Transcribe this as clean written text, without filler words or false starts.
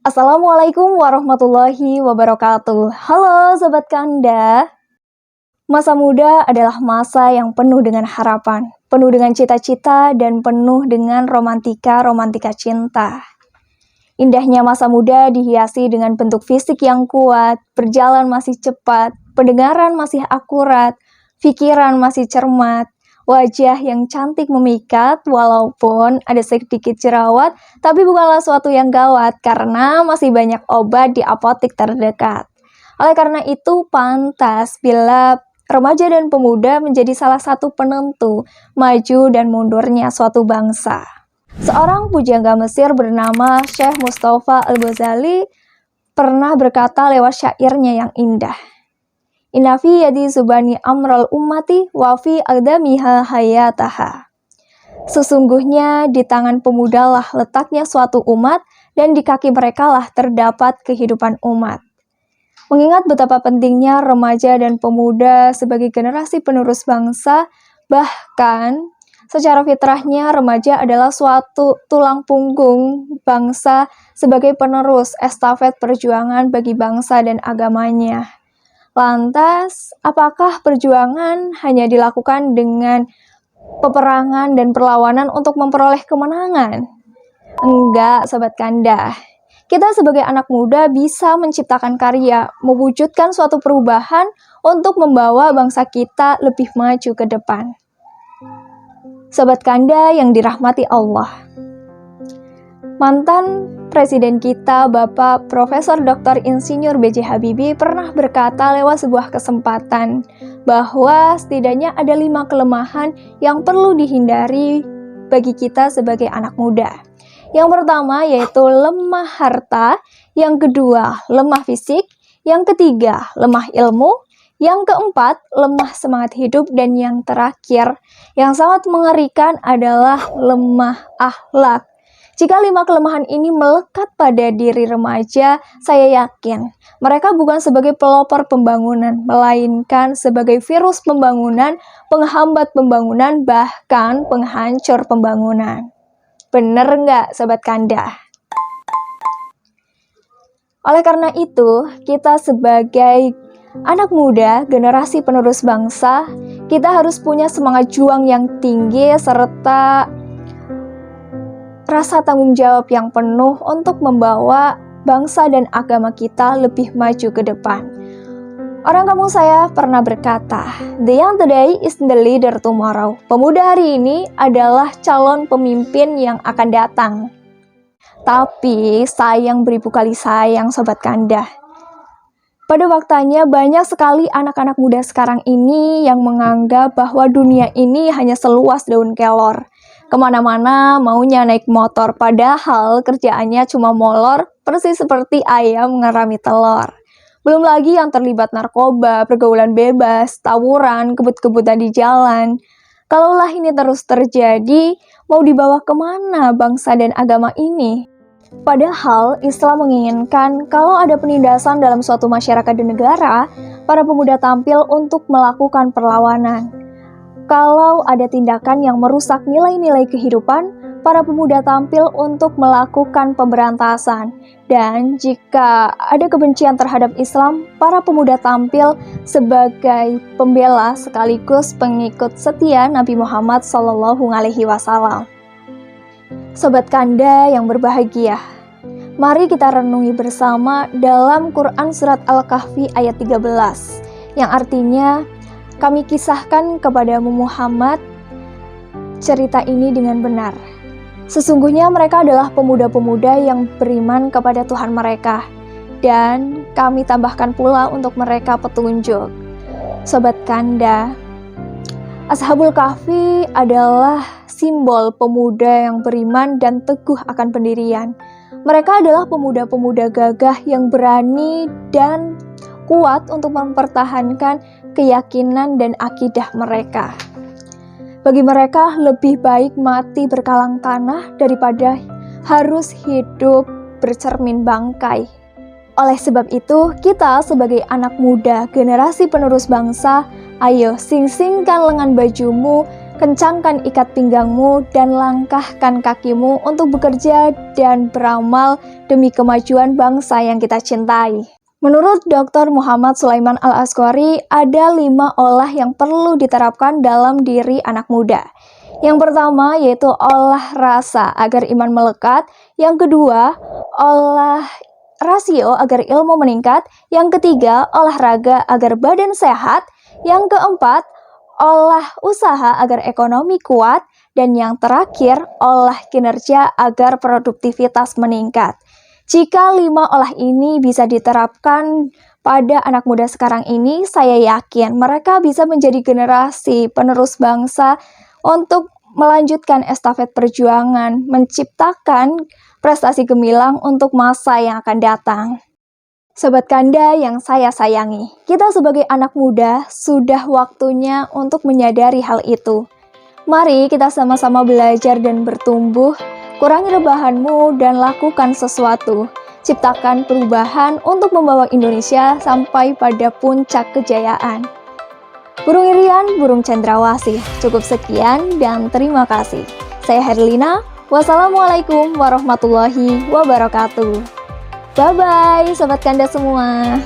Assalamualaikum warahmatullahi wabarakatuh. Halo Sobat Kanda. Masa muda adalah masa yang penuh dengan harapan, penuh dengan cita-cita, dan penuh dengan romantika cinta. Indahnya masa muda dihiasi dengan bentuk fisik yang kuat, berjalan masih cepat, pendengaran masih akurat, pikiran masih cermat, wajah yang cantik memikat walaupun ada sedikit jerawat, tapi bukanlah suatu yang gawat karena masih banyak obat di apotek terdekat. Oleh karena itu pantas bila remaja dan pemuda menjadi salah satu penentu maju dan mundurnya suatu bangsa. Seorang pujangga Mesir bernama Syekh Mustafa Al-Ghazali pernah berkata lewat syairnya yang indah. Inna fi yadi subani amral ummati wa fi aqdamiha hayataha. Sesungguhnya di tangan pemuda lah letaknya suatu umat dan di kaki mereka lah terdapat kehidupan umat. Mengingat betapa pentingnya remaja dan pemuda sebagai generasi penerus bangsa, bahkan secara fitrahnya remaja adalah suatu tulang punggung bangsa sebagai penerus estafet perjuangan bagi bangsa dan agamanya. Lantas, apakah perjuangan hanya dilakukan dengan peperangan dan perlawanan untuk memperoleh kemenangan? Enggak, Sobat Kanda. Kita sebagai anak muda bisa menciptakan karya, mewujudkan suatu perubahan untuk membawa bangsa kita lebih maju ke depan. Sobat Kanda yang dirahmati Allah. Mantan Presiden kita, Bapak Profesor Dr. Insinyur B.J. Habibie pernah berkata lewat sebuah kesempatan bahwa setidaknya ada 5 kelemahan yang perlu dihindari bagi kita sebagai anak muda. Yang pertama yaitu lemah harta, yang kedua lemah fisik, yang ketiga lemah ilmu, yang keempat lemah semangat hidup, dan yang terakhir yang sangat mengerikan adalah lemah akhlak. Jika 5 kelemahan ini melekat pada diri remaja, saya yakin mereka bukan sebagai pelopor pembangunan, melainkan sebagai virus pembangunan, penghambat pembangunan, bahkan penghancur pembangunan. Bener nggak, Sobat Kanda? Oleh karena itu, kita sebagai anak muda, generasi penerus bangsa, kita harus punya semangat juang yang tinggi serta rasa tanggung jawab yang penuh untuk membawa bangsa dan agama kita lebih maju ke depan. Orang kampung saya pernah berkata, "The young today is the leader tomorrow." Pemuda hari ini adalah calon pemimpin yang akan datang. Tapi sayang beribu kali sayang, Sobat Kanda. Pada faktanya banyak sekali anak-anak muda sekarang ini yang menganggap bahwa dunia ini hanya seluas daun kelor. Kemana-mana maunya naik motor, padahal kerjaannya cuma molor, persis seperti ayam ngerami telur. Belum lagi yang terlibat narkoba, pergaulan bebas, tawuran, kebut-kebutan di jalan. Kalaulah ini terus terjadi, mau dibawa kemana bangsa dan agama ini? Padahal Islam menginginkan kalau ada penindasan dalam suatu masyarakat dan negara, para pemuda tampil untuk melakukan perlawanan. Kalau ada tindakan yang merusak nilai-nilai kehidupan, para pemuda tampil untuk melakukan pemberantasan. Dan jika ada kebencian terhadap Islam, para pemuda tampil sebagai pembela sekaligus pengikut setia Nabi Muhammad SAW. Sobat Kanda yang berbahagia, mari kita renungi bersama dalam Quran Surat Al-Kahfi ayat 13, yang artinya, kami kisahkan kepadamu Muhammad cerita ini dengan benar. Sesungguhnya mereka adalah pemuda-pemuda yang beriman kepada Tuhan mereka, dan kami tambahkan pula untuk mereka petunjuk. Sobat Kanda, Ashabul Kahfi adalah simbol pemuda yang beriman dan teguh akan pendirian. Mereka adalah pemuda-pemuda gagah yang berani dan kuat untuk mempertahankan keyakinan dan akidah mereka. Bagi mereka lebih baik mati berkalang tanah daripada harus hidup bercermin bangkai. Oleh sebab itu, kita sebagai anak muda, generasi penerus bangsa, ayo sing-singkan lengan bajumu Kencangkan ikat pinggangmu dan langkahkan kakimu untuk bekerja dan beramal demi kemajuan bangsa yang kita cintai. Menurut Dr. Muhammad Sulaiman Al-Asqari, ada 5 olah yang perlu diterapkan dalam diri anak muda. Yang pertama yaitu olah rasa agar iman melekat. Yang kedua, olah rasio agar ilmu meningkat. Yang ketiga, olahraga agar badan sehat. Yang keempat, olah usaha agar ekonomi kuat. Dan yang terakhir, olah kinerja agar produktivitas meningkat. Jika 5 olah ini bisa diterapkan pada anak muda sekarang ini, saya yakin mereka bisa menjadi generasi penerus bangsa untuk melanjutkan estafet perjuangan, menciptakan prestasi gemilang untuk masa yang akan datang. Sobat Kanda yang saya sayangi, kita sebagai anak muda sudah waktunya untuk menyadari hal itu. Mari kita sama-sama belajar dan bertumbuh. Kurangi rebahanmu dan lakukan sesuatu. Ciptakan perubahan untuk membawa Indonesia sampai pada puncak kejayaan. Burung Irian, burung cendrawasih. Cukup sekian dan terima kasih. Saya Herlina. Wassalamualaikum warahmatullahi wabarakatuh. Bye-bye Sobat Kanda semua.